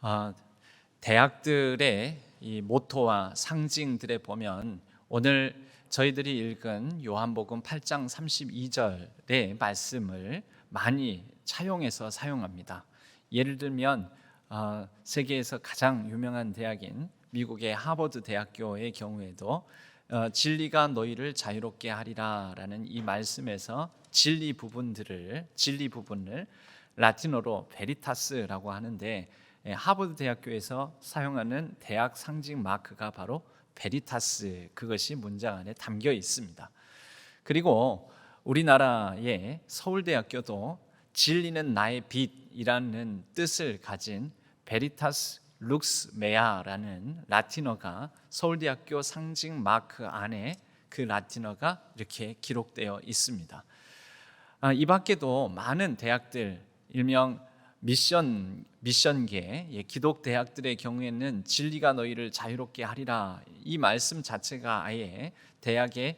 아, 대학들의 이 모토와 상징들에 보면 오늘 저희들이 읽은 요한복음 8장 32절의 말씀을 많이 차용해서 사용합니다. 예를 들면 세계에서 가장 유명한 대학인 미국의 하버드 대학교의 경우에도 진리가 너희를 자유롭게 하리라 라는 이 말씀에서 진리 부분을 라틴어로 베리타스라고 하는데, 하버드 대학교에서 사용하는 대학 상징 마크가 바로 베리타스, 그것이 문장 안에 담겨 있습니다. 그리고 우리나라의 서울대학교도 진리는 나의 빛이라는 뜻을 가진 베리타스 룩스 메아라는 라틴어가 서울대학교 상징 마크 안에 그 라틴어가 이렇게 기록되어 있습니다. 이 밖에도 많은 대학들, 일명 미션계 기독 대학들의 경우에는 진리가 너희를 자유롭게 하리라, 이 말씀 자체가 아예 대학의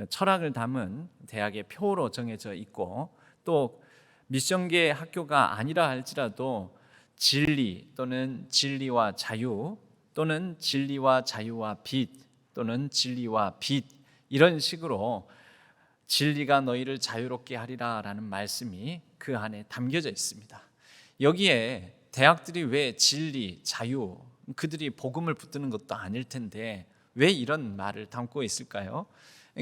철학을 담은 대학의 표로 정해져 있고, 또 미션계 학교가 아니라 할지라도 진리 또는 진리와 자유 또는 진리와 자유와 빛 또는 진리와 빛, 이런 식으로 진리가 너희를 자유롭게 하리라 라는 말씀이 그 안에 담겨져 있습니다. 여기에 대학들이 왜 진리, 자유, 그들이 복음을 붙드는 것도 아닐 텐데 왜 이런 말을 담고 있을까요?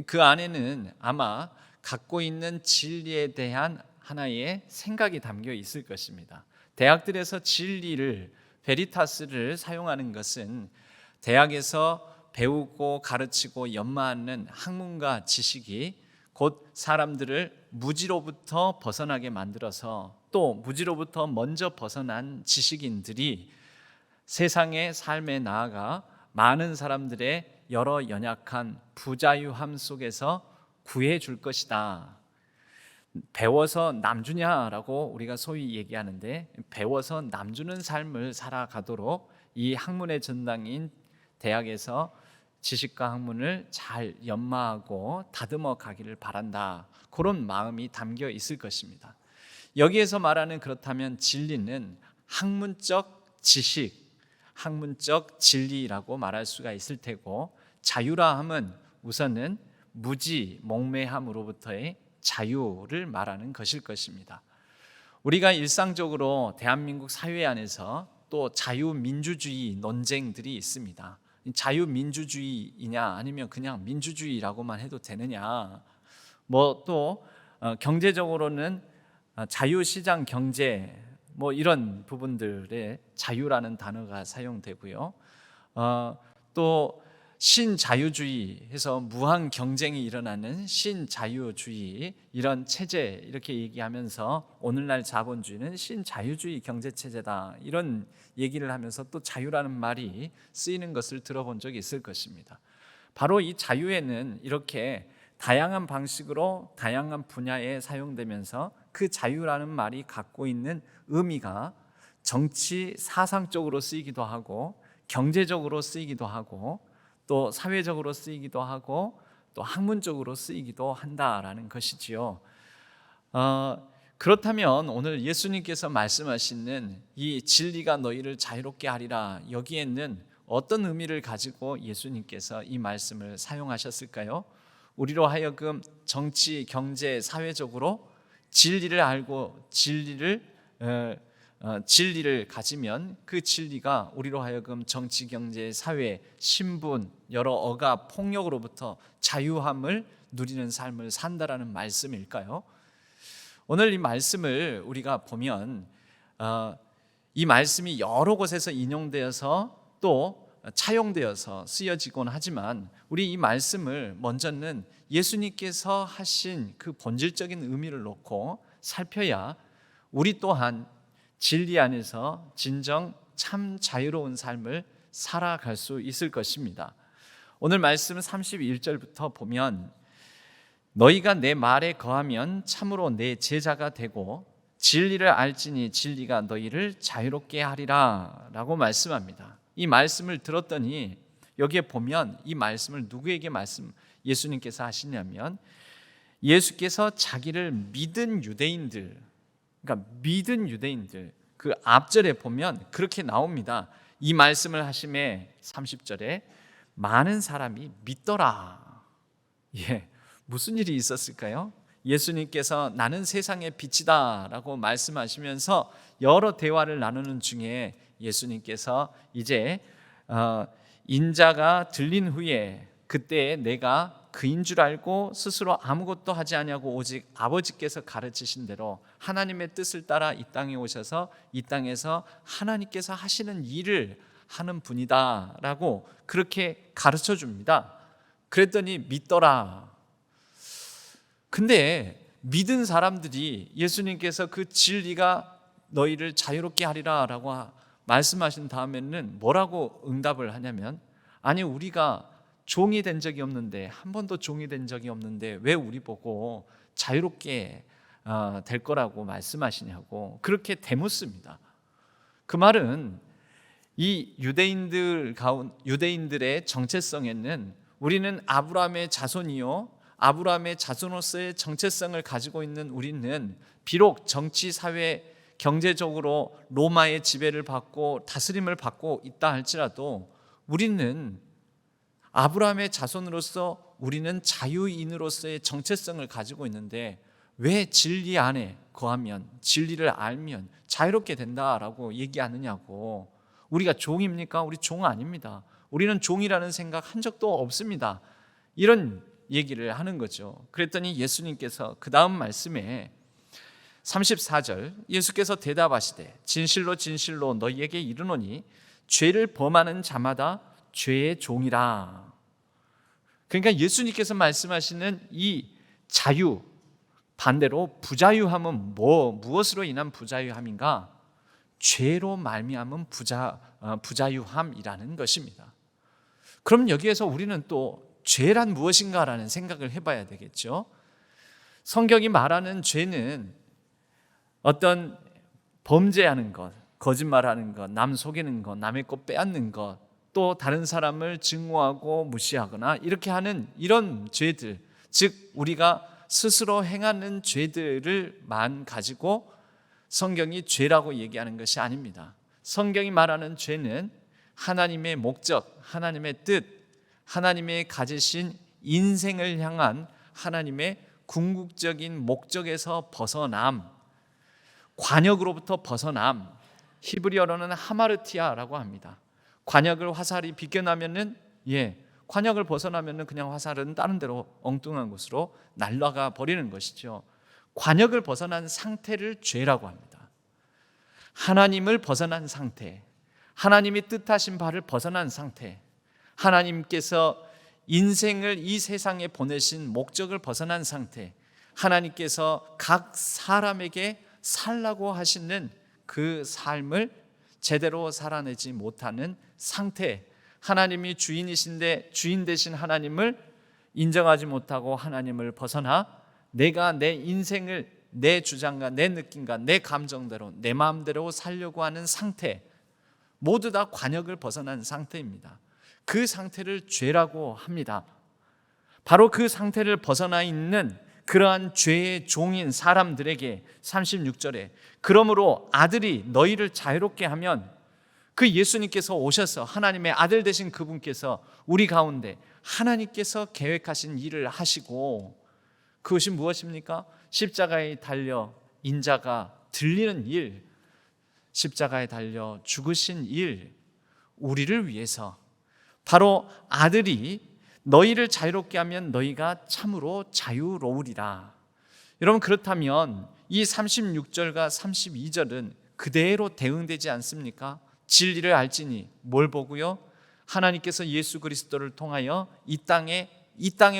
그 안에는 아마 갖고 있는 진리에 대한 하나의 생각이 담겨 있을 것입니다. 대학들에서 진리를, 베리타스를 사용하는 것은 대학에서 배우고 가르치고 연마하는 학문과 지식이 곧 사람들을 무지로부터 벗어나게 만들어서, 또 무지로부터 먼저 벗어난 지식인들이 세상의 삶에 나아가 많은 사람들의 여러 연약한 부자유함 속에서 구해줄 것이다. 배워서 남주냐라고 우리가 소위 얘기하는데, 배워서 남주는 삶을 살아가도록 이 학문의 전당인 대학에서 지식과 학문을 잘 연마하고 다듬어 가기를 바란다, 그런 마음이 담겨 있을 것입니다. 여기에서 말하는, 그렇다면 진리는 학문적 지식, 학문적 진리라고 말할 수가 있을 테고, 자유라 함은 우선은 무지, 몽매함으로부터의 자유를 말하는 것일 것입니다. 우리가 일상적으로 대한민국 사회 안에서 또 자유민주주의 논쟁들이 있습니다. 자유민주주의이냐 아니면 그냥 민주주의라고만 해도 되느냐, 또 경제적으로는 자유시장 경제, 이런 부분들의 자유라는 단어가 사용되고요. 또 신자유주의 해서 무한 경쟁이 일어나는 신자유주의, 이런 체제, 이렇게 얘기하면서 오늘날 자본주의는 신자유주의 경제체제다, 이런 얘기를 하면서 또 자유라는 말이 쓰이는 것을 들어본 적이 있을 것입니다. 바로 이 자유에는 이렇게 다양한 방식으로 다양한 분야에 사용되면서 그 자유라는 말이 갖고 있는 의미가 정치 사상적으로 쓰이기도 하고, 경제적으로 쓰이기도 하고, 또 사회적으로 쓰이기도 하고, 또 학문적으로 쓰이기도 한다라는 것이지요. 그렇다면 오늘 예수님께서 말씀하시는 이 진리가 너희를 자유롭게 하리라, 여기에는 어떤 의미를 가지고 예수님께서 이 말씀을 사용하셨을까요? 우리로 하여금 정치, 경제, 사회적으로 진리를 알고 진리를 가지면 그 진리가 우리로 하여금 정치, 경제, 사회, 신분, 여러 억압, 폭력으로부터 자유함을 누리는 삶을 산다라는 말씀일까요? 오늘 이 말씀을 우리가 보면 이 말씀이 여러 곳에서 인용되어서 또 차용되어서 쓰여지곤 하지만, 우리 이 말씀을 먼저는 예수님께서 하신 그 본질적인 의미를 놓고 살펴야 우리 또한 진리 안에서 진정 참 자유로운 삶을 살아갈 수 있을 것입니다. 오늘 말씀 31절부터 보면, 너희가 내 말에 거하면 참으로 내 제자가 되고 진리를 알지니 진리가 너희를 자유롭게 하리라 라고 말씀합니다. 이 말씀을 들었더니 여기에 보면 이 말씀을 누구에게 예수님께서 하시냐면, 예수께서 자기를 믿은 유대인들, 그러니까 믿은 유대인들, 그 앞절에 보면 그렇게 나옵니다. 이 말씀을 하심에 30절에 많은 사람이 믿더라. 예, 무슨 일이 있었을까요? 예수님께서 나는 세상의 빛이다 라고 말씀하시면서 여러 대화를 나누는 중에 예수님께서 이제 인자가 들린 후에 그때 내가 그인 줄 알고 스스로 아무것도 하지 아니하고 오직 아버지께서 가르치신 대로 하나님의 뜻을 따라 이 땅에 오셔서 이 땅에서 하나님께서 하시는 일을 하는 분이다 라고 그렇게 가르쳐 줍니다. 그랬더니 믿더라. 근데 믿은 사람들이 예수님께서 그 진리가 너희를 자유롭게 하리라 라고 말씀하신 다음에는 뭐라고 응답을 하냐면, 아니 우리가 종이 된 적이 없는데, 한 번도 종이 된 적이 없는데 왜 우리 보고 자유롭게 될 거라고 말씀하시냐고 그렇게 대묻습니다. 그 말은 이 유대인들의 정체성에는 우리는 아브라함의 자손이요, 아브라함의 자손으로서의 정체성을 가지고 있는 우리는 비록 정치, 사회, 경제적으로 로마의 지배를 받고 다스림을 받고 있다 할지라도 우리는 아브라함의 자손으로서 우리는 자유인으로서의 정체성을 가지고 있는데 왜 진리 안에 거하면, 진리를 알면 자유롭게 된다라고 얘기하느냐고. 우리가 종입니까? 우리 종 아닙니다. 우리는 종이라는 생각 한 적도 없습니다. 이런 얘기를 하는 거죠. 그랬더니 예수님께서 그 다음 말씀에 34절 예수께서 대답하시되 진실로 진실로 너희에게 이르노니 죄를 범하는 자마다 죄의 종이라. 그러니까 예수님께서 말씀하시는 이 자유, 반대로 부자유함은 무엇으로 인한 부자유함인가? 죄로 말미암은 부자유함이라는 것입니다. 그럼 여기에서 우리는 또 죄란 무엇인가라는 생각을 해봐야 되겠죠. 성경이 말하는 죄는 어떤 범죄하는 것, 거짓말하는 것, 남 속이는 것, 남의 것 빼앗는 것, 또 다른 사람을 증오하고 무시하거나 이렇게 하는 이런 죄들, 즉 우리가 스스로 행하는 죄들을만 가지고 성경이 죄라고 얘기하는 것이 아닙니다. 성경이 말하는 죄는 하나님의 목적, 하나님의 뜻, 하나님의 가지신 인생을 향한 하나님의 궁극적인 목적에서 벗어남, 관역으로부터 벗어남, 히브리어로는 하마르티아라고 합니다. 관역을 화살이 비껴나면은 관역을 벗어나면은 그냥 화살은 다른 데로 엉뚱한 곳으로 날아가 버리는 것이죠. 관역을 벗어난 상태를 죄라고 합니다. 하나님을 벗어난 상태, 하나님이 뜻하신 바를 벗어난 상태, 하나님께서 인생을 이 세상에 보내신 목적을 벗어난 상태, 하나님께서 각 사람에게 살라고 하시는 그 삶을 제대로 살아내지 못하는 상태, 하나님이 주인이신데 주인 되신 하나님을 인정하지 못하고 하나님을 벗어나 내가 내 인생을 내 주장과 내 느낌과 내 감정대로 내 마음대로 살려고 하는 상태, 모두 다 관역을 벗어난 상태입니다. 그 상태를 죄라고 합니다. 바로 그 상태를 벗어나 있는 그러한 죄의 종인 사람들에게 36절에 그러므로 아들이 너희를 자유롭게 하면, 그 예수님께서 오셔서 하나님의 아들 되신 그분께서 우리 가운데 하나님께서 계획하신 일을 하시고, 그것이 무엇입니까? 십자가에 달려 인자가 들리는 일, 십자가에 달려 죽으신 일, 우리를 위해서 바로 아들이 너희를 자유롭게 하면 너희가 참으로 자유로우리라. 여러분, 그렇다면 이 36절과 32절은 그대로 대응되지 않습니까? 진리를 알지니 뭘 보고요? 하나님께서 예수 그리스도를 통하여 이 땅에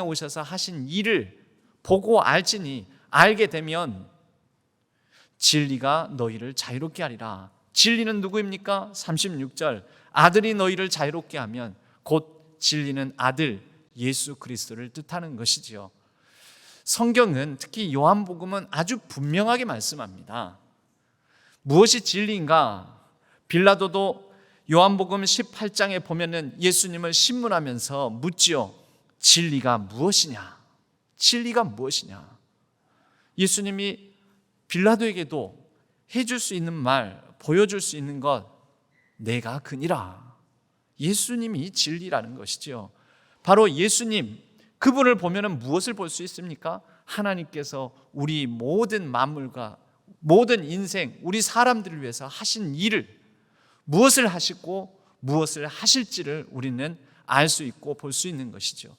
오셔서 하신 일을 보고 알지니, 알게 되면 진리가 너희를 자유롭게 하리라. 진리는 누구입니까? 36절 아들이 너희를 자유롭게 하면, 곧 진리는 아들 예수 그리스도를 뜻하는 것이지요. 성경은 특히 요한복음은 아주 분명하게 말씀합니다. 무엇이 진리인가? 빌라도도 요한복음 18장에 보면은 예수님을 신문하면서 묻지요. 진리가 무엇이냐? 진리가 무엇이냐? 예수님이 빌라도에게도 해줄 수 있는 말 보여줄 수 있는 것, 내가 그니라. 예수님이 진리라는 것이죠. 바로 예수님, 그분을 보면 무엇을 볼 수 있습니까? 하나님께서 우리 모든 만물과 모든 인생, 우리 사람들을 위해서 하신 일을, 무엇을 하시고 무엇을 하실지를 우리는 알 수 있고 볼 수 있는 것이죠.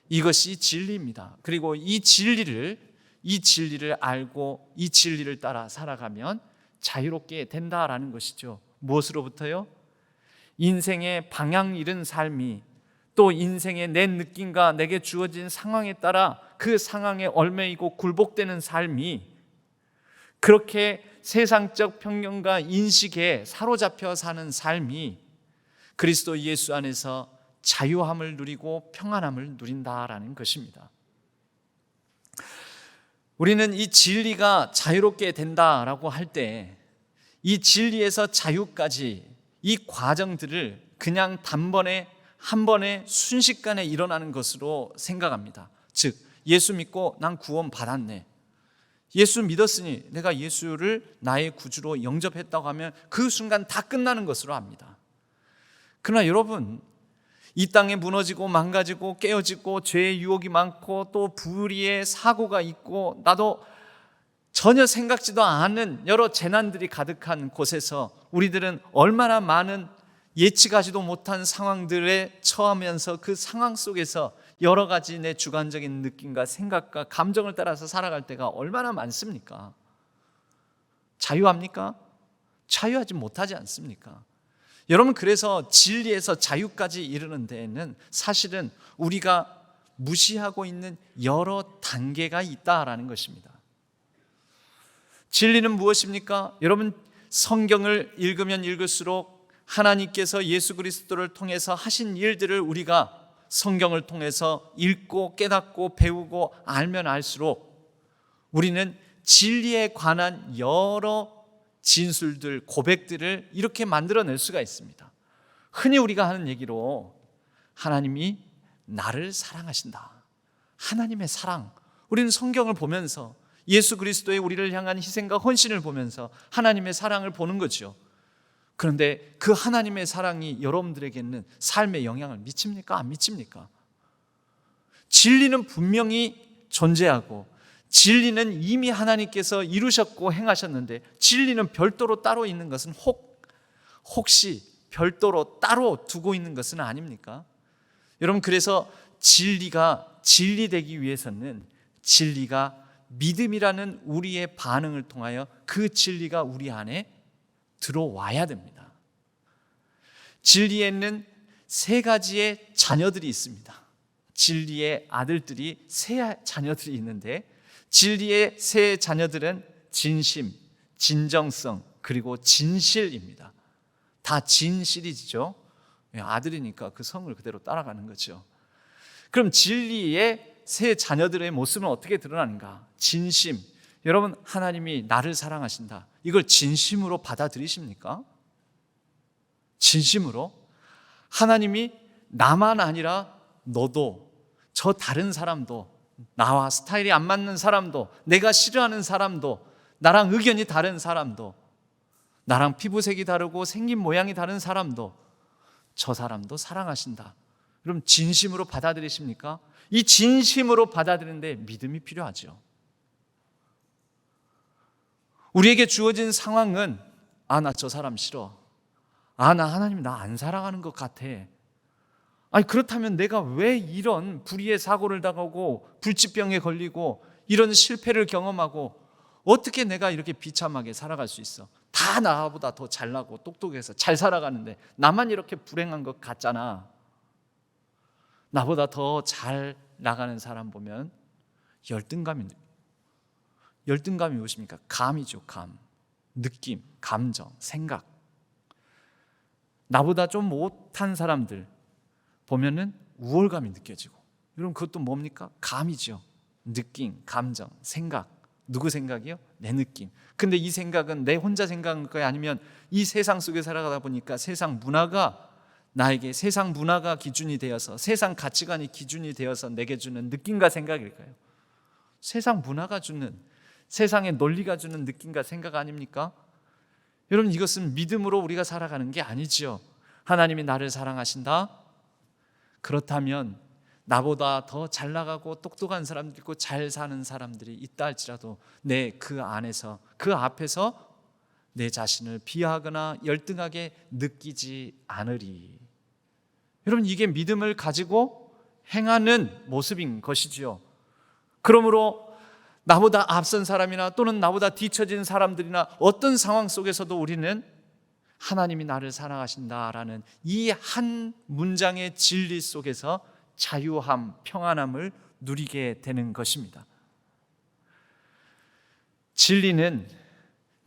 이것이 진리입니다. 그리고 이 진리를 알고 이 진리를 따라 살아가면 자유롭게 된다라는 것이죠. 무엇으로부터요? 인생의 방향 잃은 삶이, 또 인생의 내 느낌과 내게 주어진 상황에 따라 그 상황에 얽매이고 굴복되는 삶이, 그렇게 세상적 편견과 인식에 사로잡혀 사는 삶이 그리스도 예수 안에서 자유함을 누리고 평안함을 누린다라는 것입니다. 우리는 이 진리가 자유롭게 된다라고 할 때 이 진리에서 자유까지 이 과정들을 그냥 단번에 한 번에 순식간에 일어나는 것으로 생각합니다. 즉, 예수 믿고 난 구원 받았네, 예수 믿었으니 내가 예수를 나의 구주로 영접했다고 하면 그 순간 다 끝나는 것으로 압니다. 그러나 여러분, 이 땅에 무너지고 망가지고 깨어지고 죄의 유혹이 많고 또 불의의 사고가 있고 나도 전혀 생각지도 않은 여러 재난들이 가득한 곳에서 우리들은 얼마나 많은 예측하지도 못한 상황들에 처하면서 그 상황 속에서 여러 가지 내 주관적인 느낌과 생각과 감정을 따라서 살아갈 때가 얼마나 많습니까? 자유합니까? 자유하지 못하지 않습니까? 여러분, 그래서 진리에서 자유까지 이르는 데에는 사실은 우리가 무시하고 있는 여러 단계가 있다라는 것입니다. 진리는 무엇입니까? 여러분, 성경을 읽으면 읽을수록 하나님께서 예수 그리스도를 통해서 하신 일들을 우리가 성경을 통해서 읽고 깨닫고 배우고 알면 알수록 우리는 진리에 관한 여러 진술들, 고백들을 이렇게 만들어낼 수가 있습니다. 흔히 우리가 하는 얘기로 하나님이 나를 사랑하신다, 하나님의 사랑, 우리는 성경을 보면서 예수 그리스도의 우리를 향한 희생과 헌신을 보면서 하나님의 사랑을 보는 거죠. 그런데 그 하나님의 사랑이 여러분들에게는 삶에 영향을 미칩니까? 안 미칩니까? 진리는 분명히 존재하고 진리는 이미 하나님께서 이루셨고 행하셨는데, 진리는 별도로 따로 있는 것은 혹시 별도로 따로 두고 있는 것은 아닙니까? 여러분, 그래서 진리가 진리되기 위해서는 진리가 믿음이라는 우리의 반응을 통하여 그 진리가 우리 안에 들어와야 됩니다. 진리에는 세 가지의 자녀들이 있습니다. 진리의 아들들이 세 자녀들이 있는데, 진리의 세 자녀들은 진심, 진정성, 그리고 진실입니다. 다 진실이죠. 아들이니까 그 성을 그대로 따라가는 거죠. 그럼 진리의 세 자녀들의 모습은 어떻게 드러나는가? 진심. 여러분, 하나님이 나를 사랑하신다, 이걸 진심으로 받아들이십니까? 진심으로? 하나님이 나만 아니라 너도, 저 다른 사람도, 나와 스타일이 안 맞는 사람도, 내가 싫어하는 사람도, 나랑 의견이 다른 사람도, 나랑 피부색이 다르고 생긴 모양이 다른 사람도, 저 사람도 사랑하신다. 그럼 진심으로 받아들이십니까? 이 진심으로 받아들이는데 믿음이 필요하죠. 우리에게 주어진 상황은 나 저 사람 싫어, 나 하나님 나 안 사랑하는 것 같아. 아니, 그렇다면 내가 왜 이런 불의의 사고를 당하고 불치병에 걸리고 이런 실패를 경험하고 어떻게 내가 이렇게 비참하게 살아갈 수 있어? 다 나보다 더 잘나고 똑똑해서 잘 살아가는데 나만 이렇게 불행한 것 같잖아. 나보다 더 잘 나가는 사람 보면 열등감이 무엇입니까? 감이죠. 감, 느낌, 감정, 생각. 나보다 좀 못한 사람들 보면은 우월감이 느껴지고, 여러분, 그것도 뭡니까? 감이죠. 느낌, 감정, 생각. 누구 생각이요? 내 느낌. 근데 이 생각은 내 혼자 생각한 거야? 아니면 이 세상 속에 살아가다 보니까 세상 문화가 나에게, 세상 문화가 기준이 되어서, 세상 가치관이 기준이 되어서 내게 주는 느낌과 생각일까요? 세상 문화가 주는, 세상의 논리가 주는 느낌과 생각 아닙니까? 여러분, 이것은 믿음으로 우리가 살아가는 게 아니지요. 하나님이 나를 사랑하신다? 그렇다면 나보다 더 잘 나가고 똑똑한 사람들 있고 잘 사는 사람들이 있다 할지라도 내 그 안에서, 그 앞에서 내 자신을 비하하거나 열등하게 느끼지 않으리. 여러분, 이게 믿음을 가지고 행하는 모습인 것이지요. 그러므로 나보다 앞선 사람이나 또는 나보다 뒤처진 사람들이나 어떤 상황 속에서도 우리는 하나님이 나를 사랑하신다라는 이 한 문장의 진리 속에서 자유함, 평안함을 누리게 되는 것입니다. 진리는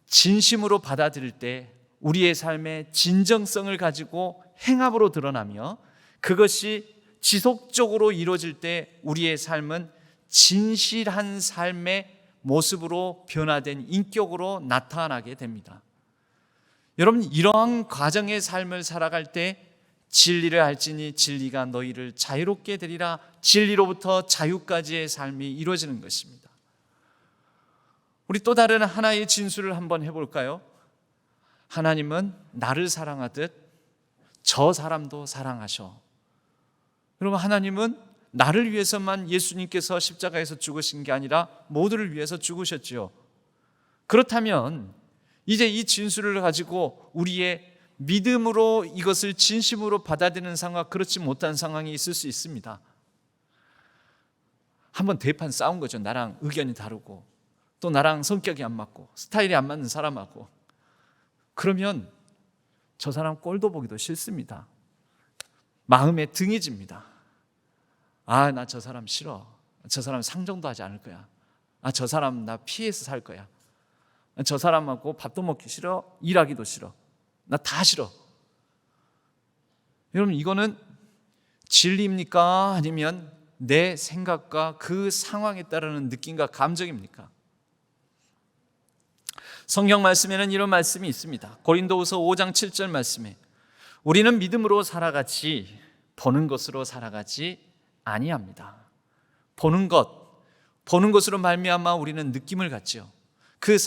진심으로 받아들일 때 우리의 삶의 진정성을 가지고 행함으로 드러나며, 그것이 지속적으로 이루어질 때 우리의 삶은 진실한 삶의 모습으로 변화된 인격으로 나타나게 됩니다. 여러분, 이러한 과정의 삶을 살아갈 때 진리를 알지니 진리가 너희를 자유롭게 되리라, 진리로부터 자유까지의 삶이 이루어지는 것입니다. 우리 또 다른 하나의 진술을 한번 해볼까요? 하나님은 나를 사랑하듯 저 사람도 사랑하셔. 여러분, 하나님은 나를 위해서만 예수님께서 십자가에서 죽으신 게 아니라 모두를 위해서 죽으셨지요. 그렇다면 이제 이 진술을 가지고 우리의 믿음으로 이것을 진심으로 받아들이는 상황과 그렇지 못한 상황이 있을 수 있습니다. 한번 대판 싸운 거죠. 나랑 의견이 다르고 또 나랑 성격이 안 맞고 스타일이 안 맞는 사람하고. 그러면 저 사람 꼴도 보기도 싫습니다. 마음에 등이 집니다. 아, 나 저 사람 싫어. 저 사람 상종도 하지 않을 거야. 아, 저 사람 나 피해서 살 거야. 저 사람하고 밥도 먹기 싫어. 일하기도 싫어. 나 다 싫어. 여러분, 이거는 진리입니까? 아니면 내 생각과 그 상황에 따르는 느낌과 감정입니까? 성경 말씀에는 이런 말씀이 있습니다. 고린도후서 5장 7절 말씀에 우리는 믿음으로 살아가지 보는 것으로 살아가지 아니합니다. 보는 것으로 말미암아 우리는 느낌을 갖지요. 그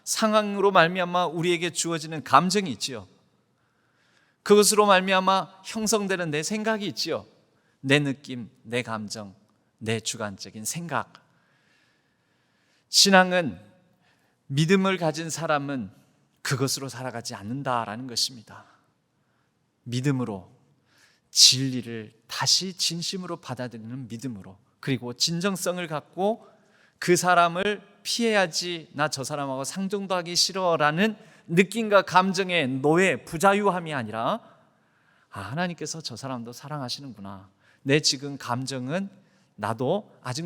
상황으로 말미암아 우리에게 주어지는 감정이 있지요. 그것으로 말미암아 형성되는 내 생각이 있지요. 내 느낌, 내 감정, 내 주관적인 생각. 신앙은, 믿음을 가진 사람은 그것으로 살아가지 않는다라는 것입니다. 믿음으로, 진리를 다시 진심으로 받아들이는 믿음으로, 그리고 진정성을 갖고 그 사람을 피해야지, 나 저 사람하고 상종도 하기 싫어라는 느낌과 감정의 노예, 부자유함이 아니라, 아, 하나님께서 저 사람도 사랑하시는구나. 내 지금 감정은 나도 아직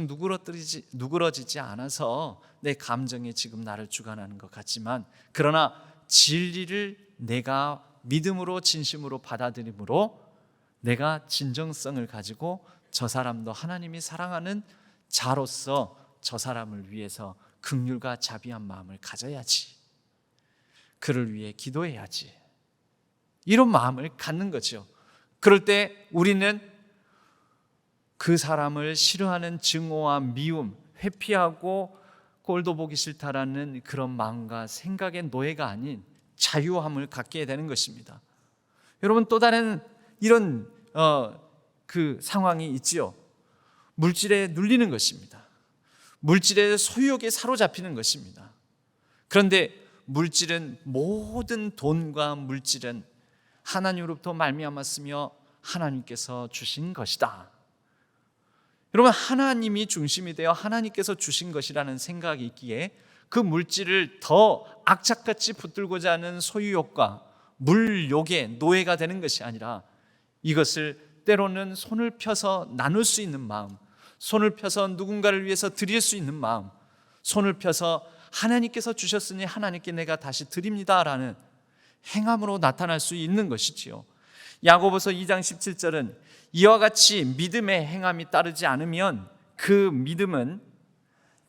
누그러지지 않아서 내 감정이 지금 나를 주관하는 것 같지만, 그러나 진리를 내가 믿음으로 진심으로 받아들임으로 내가 진정성을 가지고 저 사람도 하나님이 사랑하는 자로서 저 사람을 위해서 긍휼과 자비한 마음을 가져야지. 그를 위해 기도해야지. 이런 마음을 갖는 거죠. 그럴 때 우리는 그 사람을 싫어하는 증오와 미움, 회피하고 꼴도 보기 싫다라는 그런 마음과 생각의 노예가 아닌 자유함을 갖게 되는 것입니다. 여러분, 또 다른 이런 그 상황이 있지요. 물질에 눌리는 것입니다. 물질의 소유욕에 사로잡히는 것입니다. 그런데 물질은, 모든 돈과 물질은 하나님으로부터 말미암았으며 하나님께서 주신 것이다. 여러분, 하나님이 중심이 되어 하나님께서 주신 것이라는 생각이 있기에 그 물질을 더 악착같이 붙들고자 하는 소유욕과 물욕의 노예가 되는 것이 아니라, 이것을 때로는 손을 펴서 나눌 수 있는 마음, 손을 펴서 누군가를 위해서 드릴 수 있는 마음, 손을 펴서 하나님께서 주셨으니 하나님께 내가 다시 드립니다라는 행함으로 나타날 수 있는 것이지요. 야고보서 2장 17절은 이와 같이 믿음의 행함이 따르지 않으면 그 믿음은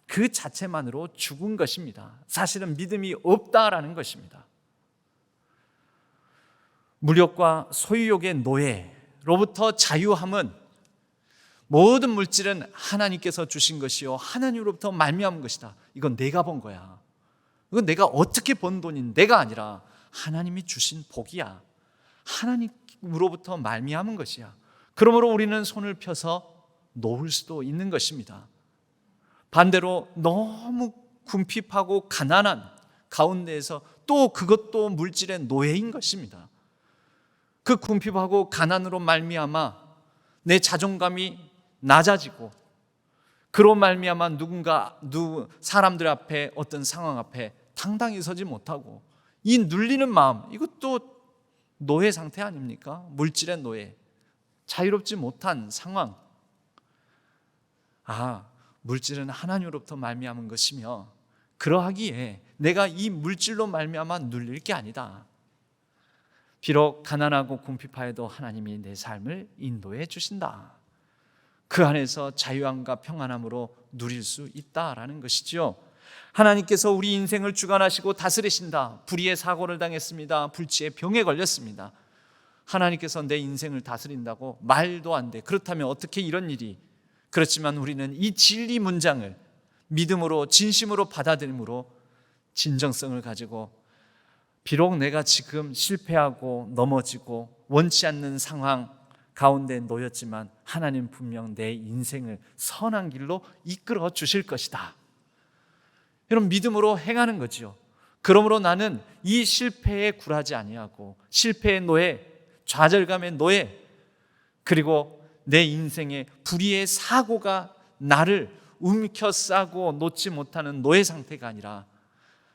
그 자체만으로 죽은 것입니다. 사실은 믿음이 없다라는 것입니다. 물욕과 소유욕의 노예로부터 자유함은, 모든 물질은 하나님께서 주신 것이요 하나님으로부터 말미암은 것이다. 이건 내가 본 거야. 이건 내가 어떻게 번 돈인 내가 아니라 하나님이 주신 복이야. 하나님으로부터 말미암은 것이야. 그러므로 우리는 손을 펴서 놓을 수도 있는 것입니다. 반대로 너무 궁핍하고 가난한 가운데에서 또 그것도 물질의 노예인 것입니다. 그 궁핍하고 가난으로 말미암아 내 자존감이 낮아지고 그로 말미암아 사람들 앞에 어떤 상황 앞에 당당히 서지 못하고 이 눌리는 마음, 이것도 노예 상태 아닙니까? 물질의 노예, 자유롭지 못한 상황. 물질은 하나님으로부터 말미암은 것이며 그러하기에 내가 이 물질로 말미암아 눌릴 게 아니다. 비록 가난하고 궁핍하여도 하나님이 내 삶을 인도해 주신다. 그 안에서 자유함과 평안함으로 누릴 수 있다라는 것이죠. 하나님께서 우리 인생을 주관하시고 다스리신다. 불의의 사고를 당했습니다. 불치의 병에 걸렸습니다. 하나님께서 내 인생을 다스린다고? 말도 안 돼. 그렇다면 어떻게 이런 일이? 그렇지만 우리는 이 진리 문장을 믿음으로 진심으로 받아들임으로 진정성을 가지고 비록 내가 지금 실패하고 넘어지고 원치 않는 상황 가운데 놓였지만 하나님 분명 내 인생을 선한 길로 이끌어 주실 것이다. 이런 믿음으로 행하는 거지요. 그러므로 나는 이 실패에 굴하지 아니하고 실패의 노예, 좌절감의 노예, 그리고 내 인생의 불의의 사고가 나를 움켜 싸고 놓지 못하는 노예 상태가 아니라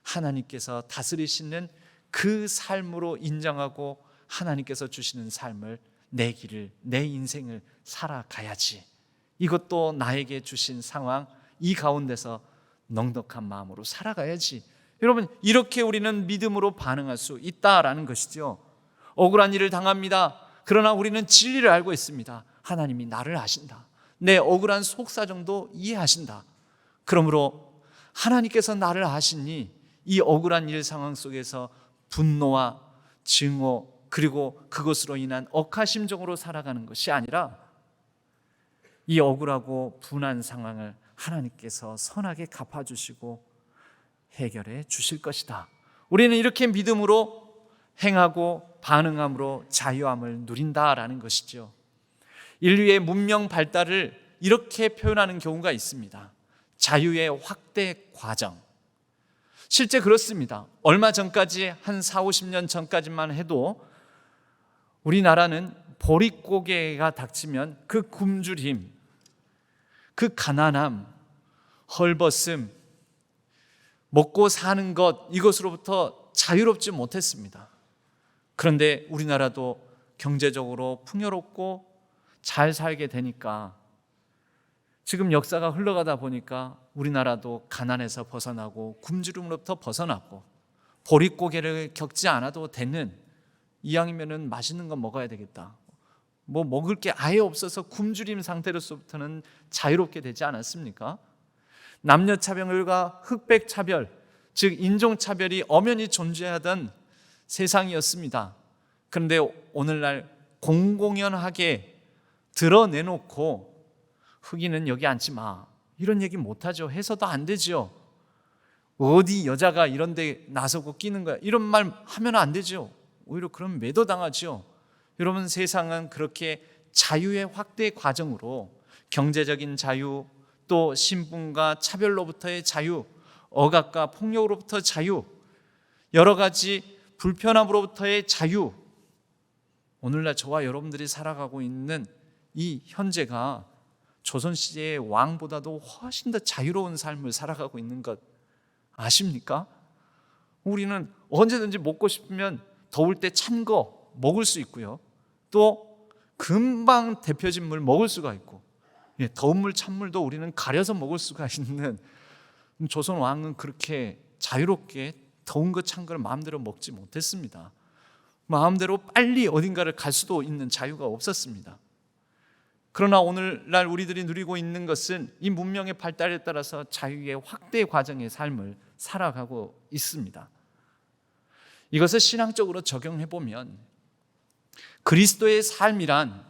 하나님께서 다스리시는 그 삶으로 인정하고 하나님께서 주시는 삶을 내 길을, 내 인생을 살아가야지. 이것도 나에게 주신 상황, 이 가운데서 넉넉한 마음으로 살아가야지. 여러분, 이렇게 우리는 믿음으로 반응할 수 있다라는 것이죠. 억울한 일을 당합니다. 그러나 우리는 진리를 알고 있습니다. 하나님이 나를 아신다. 내 억울한 속사정도 이해하신다. 그러므로 하나님께서 나를 아시니 이 억울한 일 상황 속에서 분노와 증오 그리고 그것으로 인한 억하심정으로 살아가는 것이 아니라 이 억울하고 분한 상황을 하나님께서 선하게 갚아주시고 해결해 주실 것이다. 우리는 이렇게 믿음으로 행하고 반응함으로 자유함을 누린다라는 것이죠. 인류의 문명 발달을 이렇게 표현하는 경우가 있습니다. 자유의 확대 과정. 실제 그렇습니다. 얼마 전까지 한 40-50년 전까지만 해도 우리나라는 보릿고개가 닥치면 그 굶주림, 그 가난함, 헐벗음, 먹고 사는 것, 이것으로부터 자유롭지 못했습니다. 그런데 우리나라도 경제적으로 풍요롭고 잘 살게 되니까 지금 역사가 흘러가다 보니까 우리나라도 가난에서 벗어나고 굶주림으로부터 벗어나고 보릿고개를 겪지 않아도 되는, 이왕이면은 맛있는 거 먹어야 되겠다, 뭐 먹을 게 아예 없어서 굶주림 상태로서부터는 자유롭게 되지 않았습니까? 남녀차별과 흑백차별, 즉 인종차별이 엄연히 존재하던 세상이었습니다. 그런데 오늘날 공공연하게 드러내놓고 흑인은 여기 앉지 마, 이런 얘기 못하죠. 해서도 안 되죠. 어디 여자가 이런 데 나서고 끼는 거야, 이런 말 하면 안 되죠. 오히려 그럼 매도당하죠. 여러분, 세상은 그렇게 자유의 확대 과정으로 경제적인 자유, 또 신분과 차별로부터의 자유, 억압과 폭력으로부터 자유, 여러 가지 불편함으로부터의 자유, 오늘날 저와 여러분들이 살아가고 있는 이 현재가 조선시대의 왕보다도 훨씬 더 자유로운 삶을 살아가고 있는 것 아십니까? 우리는 언제든지 먹고 싶으면 더울 때 찬 거 먹을 수 있고요, 또 금방 데펴진 물 먹을 수가 있고, 더운 물 찬물도 우리는 가려서 먹을 수가 있는, 조선 왕은 그렇게 자유롭게 더운 거 찬 걸 마음대로 먹지 못했습니다. 마음대로 빨리 어딘가를 갈 수도 있는 자유가 없었습니다. 그러나 오늘날 우리들이 누리고 있는 것은 이 문명의 발달에 따라서 자유의 확대 과정의 삶을 살아가고 있습니다. 이것을 신앙적으로 적용해 보면 그리스도의 삶이란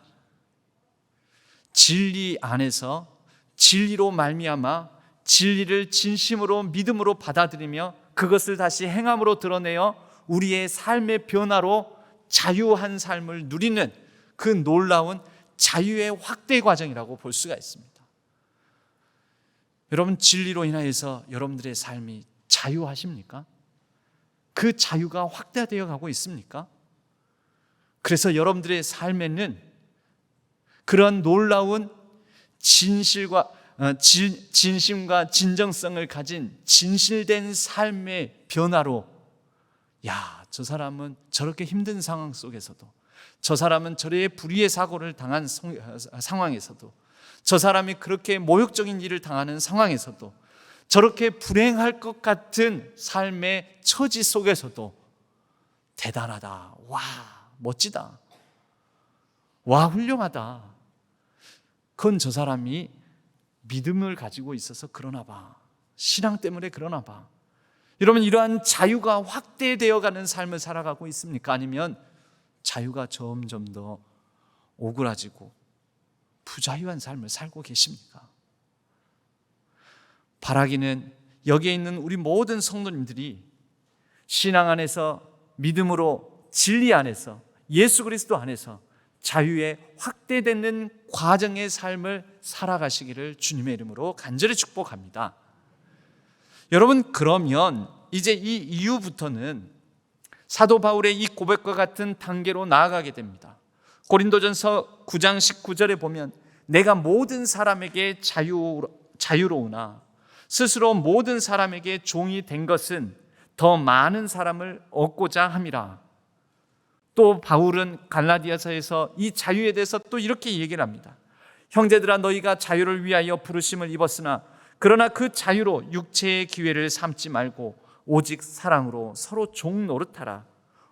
진리 안에서 진리로 말미암아 진리를 진심으로 믿음으로 받아들이며 그것을 다시 행함으로 드러내어 우리의 삶의 변화로 자유한 삶을 누리는 그 놀라운 자유의 확대 과정이라고 볼 수가 있습니다. 여러분, 진리로 인하여서 여러분들의 삶이 자유하십니까? 그 자유가 확대되어 가고 있습니까? 그래서 여러분들의 삶에는 그런 놀라운 진심과 진정성을 가진 진실된 삶의 변화로, 야, 저 사람은 저렇게 힘든 상황 속에서도, 저 사람은 저의 불의의 사고를 당한 상황에서도, 저 사람이 그렇게 모욕적인 일을 당하는 상황에서도, 저렇게 불행할 것 같은 삶의 처지 속에서도 대단하다, 와, 멋지다, 와, 훌륭하다. 그건 저 사람이 믿음을 가지고 있어서 그러나 봐, 신앙 때문에 그러나 봐. 여러분, 이러한 자유가 확대되어 가는 삶을 살아가고 있습니까? 아니면 자유가 점점 더 오그라지고 부자유한 삶을 살고 계십니까? 바라기는 여기에 있는 우리 모든 성도님들이 신앙 안에서, 믿음으로, 진리 안에서, 예수 그리스도 안에서 자유의 확대되는 과정의 삶을 살아가시기를 주님의 이름으로 간절히 축복합니다. 여러분, 그러면 이제 이 이후부터는 사도 바울의 이 고백과 같은 단계로 나아가게 됩니다. 고린도전서 9장 19절에 보면 내가 모든 사람에게 자유로우나 스스로 모든 사람에게 종이 된 것은 더 많은 사람을 얻고자 함이라. 또 바울은 갈라디아서에서 이 자유에 대해서 또 이렇게 얘기를 합니다. 형제들아, 너희가 자유를 위하여 부르심을 입었으나 그러나 그 자유로 육체의 기회를 삼지 말고 오직 사랑으로 서로 종 노릇하라.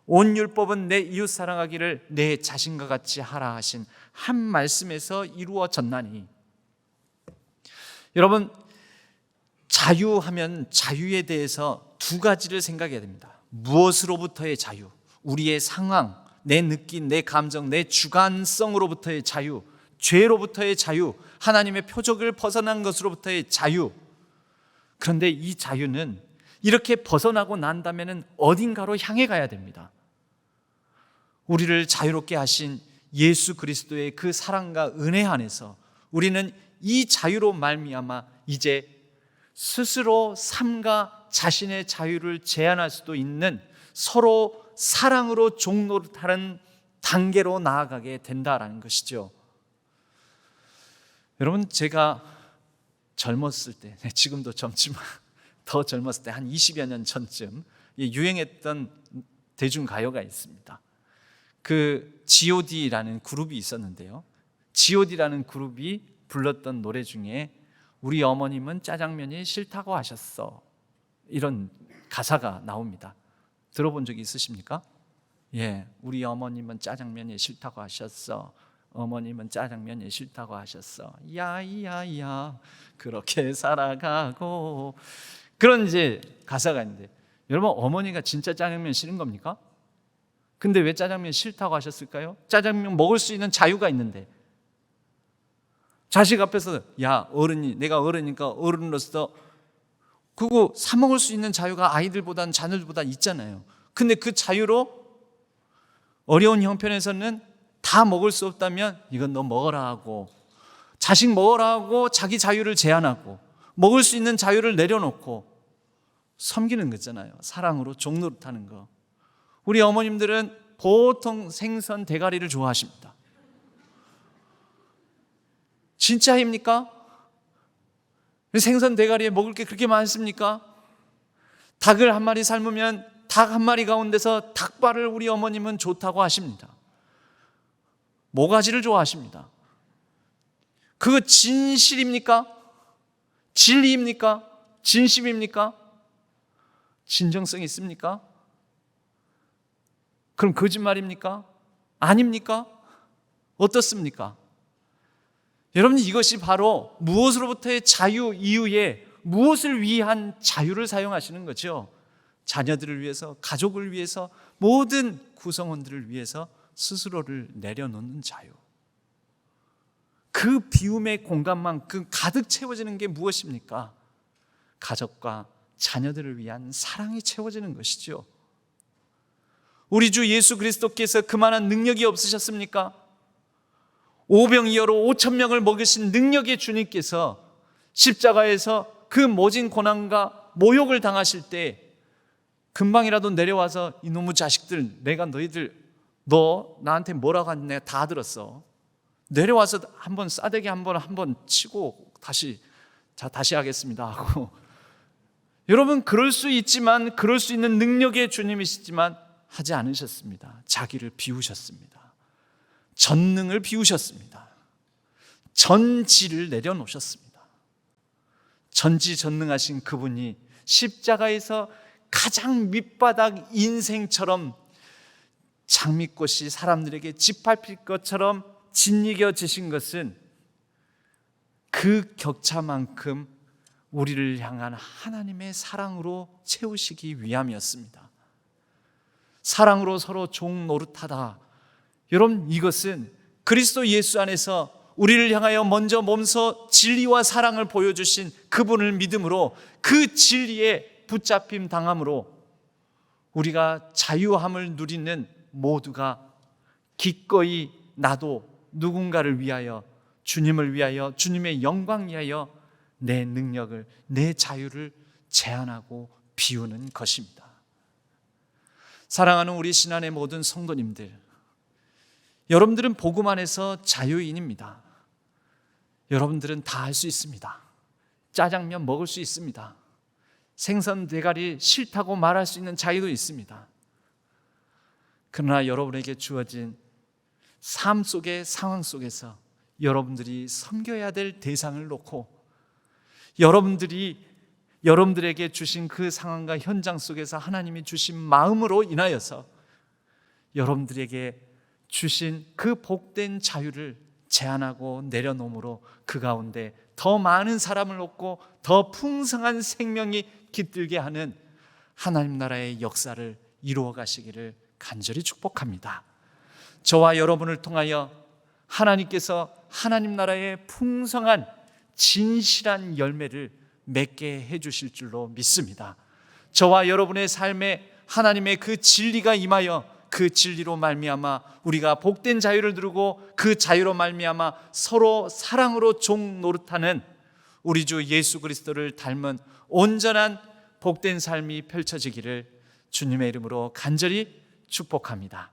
온 율법은 내 이웃 사랑하기를 내 자신과 같이 하라 하신 한 말씀에서 이루어졌나니. 여러분, 자유하면 자유에 대해서 두 가지를 생각해야 됩니다. 무엇으로부터의 자유, 우리의 상황, 내 느낌, 내 감정, 내 주관성으로부터의 자유, 죄로부터의 자유, 하나님의 표적을 벗어난 것으로부터의 자유. 그런데 이 자유는 이렇게 벗어나고 난다면 어딘가로 향해 가야 됩니다. 우리를 자유롭게 하신 예수 그리스도의 그 사랑과 은혜 안에서 우리는 이 자유로 말미암아 이제 스스로 삶과 자신의 자유를 제한할 수도 있는, 서로 사랑으로 종노릇하는 단계로 나아가게 된다라는 것이죠. 여러분, 제가 젊었을 때, 지금도 젊지만 더 젊었을 때 한 20여 년 전쯤 유행했던 대중가요가 있습니다. 그 G.O.D라는 그룹이 있었는데요, G.O.D라는 그룹이 불렀던 노래 중에 우리 어머님은 짜장면이 싫다고 하셨어, 이런 가사가 나옵니다. 들어본 적이 있으십니까? 예, 우리 어머님은 짜장면이 싫다고 하셨어, 어머님은 짜장면이 싫다고 하셨어, 야야야 그렇게 살아가고, 그런 이제 가사가 있는데, 여러분, 어머니가 진짜 짜장면 싫은 겁니까? 근데 왜 짜장면 싫다고 하셨을까요? 짜장면 먹을 수 있는 자유가 있는데. 자식 앞에서, 야, 어른이, 내가 어른이니까 어른으로서 그거 사 먹을 수 있는 자유가 아이들보다는, 자녀들보다 있잖아요. 근데 그 자유로 어려운 형편에서는 다 먹을 수 없다면 이건 너 먹어라 하고, 자식 먹어라 하고 자기 자유를 제한하고 먹을 수 있는 자유를 내려놓고 섬기는 거잖아요. 사랑으로 종노릇하는 거. 우리 어머님들은 보통 생선 대가리를 좋아하십니다. 진짜입니까? 생선 대가리에 먹을 게 그렇게 많습니까? 닭을 한 마리 삶으면 닭 한 마리 가운데서 닭발을 우리 어머님은 좋다고 하십니다. 모가지를 좋아하십니다. 그거 진실입니까? 진리입니까? 진심입니까? 진정성이 있습니까? 그럼 거짓말입니까? 아닙니까? 어떻습니까? 여러분, 이것이 바로 무엇으로부터의 자유 이후에 무엇을 위한 자유를 사용하시는 거죠. 자녀들을 위해서, 가족을 위해서, 모든 구성원들을 위해서 스스로를 내려놓는 자유. 그 비움의 공간만큼 가득 채워지는 게 무엇입니까? 가족과 자녀들을 위한 사랑이 채워지는 것이죠. 우리 주 예수 그리스도께서 그만한 능력이 없으셨습니까? 오병이어로 5천 명을 먹이신 능력의 주님께서 십자가에서 그 모진 고난과 모욕을 당하실 때 금방이라도 내려와서 이놈의 자식들, 내가 너 나한테 뭐라고 하는지 내가 다 들었어. 내려와서 한번 싸대기 한번 치고 다시 하겠습니다 하고, 여러분 그럴 수 있지만, 그럴 수 있는 능력의 주님이시지만 하지 않으셨습니다. 자기를 비우셨습니다. 전능을 비우셨습니다. 전지를 내려놓으셨습니다. 전지전능하신 그분이 십자가에서 가장 밑바닥 인생처럼 장미꽃이 사람들에게 짓밟힐 것처럼 짓이겨지신 것은 그 격차만큼 우리를 향한 하나님의 사랑으로 채우시기 위함이었습니다. 사랑으로 서로 종 노릇하다. 여러분, 이것은 그리스도 예수 안에서 우리를 향하여 먼저 몸소 진리와 사랑을 보여주신 그분을 믿음으로, 그 진리에 붙잡힘 당함으로 우리가 자유함을 누리는 모두가 기꺼이 나도 누군가를 위하여, 주님을 위하여, 주님의 영광 위하여 내 능력을, 내 자유를 제한하고 비우는 것입니다. 사랑하는 우리 신안의 모든 성도님들, 여러분들은 복음 안에서 자유인입니다. 여러분들은 다 할 수 있습니다. 짜장면 먹을 수 있습니다. 생선 대가리 싫다고 말할 수 있는 자유도 있습니다. 그러나 여러분에게 주어진 삶 속의 상황 속에서 여러분들이 섬겨야 될 대상을 놓고, 여러분들에게 주신 그 상황과 현장 속에서 하나님이 주신 마음으로 인하여서 여러분들에게 주신 그 복된 자유를 제한하고 내려놓음으로 그 가운데 더 많은 사람을 얻고 더 풍성한 생명이 깃들게 하는 하나님 나라의 역사를 이루어 가시기를 간절히 축복합니다. 저와 여러분을 통하여 하나님께서 하나님 나라의 풍성한 진실한 열매를 맺게 해주실 줄로 믿습니다. 저와 여러분의 삶에 하나님의 그 진리가 임하여 그 진리로 말미암아 우리가 복된 자유를 누리고, 그 자유로 말미암아 서로 사랑으로 종 노릇하는 우리 주 예수 그리스도를 닮은 온전한 복된 삶이 펼쳐지기를 주님의 이름으로 간절히 축복합니다.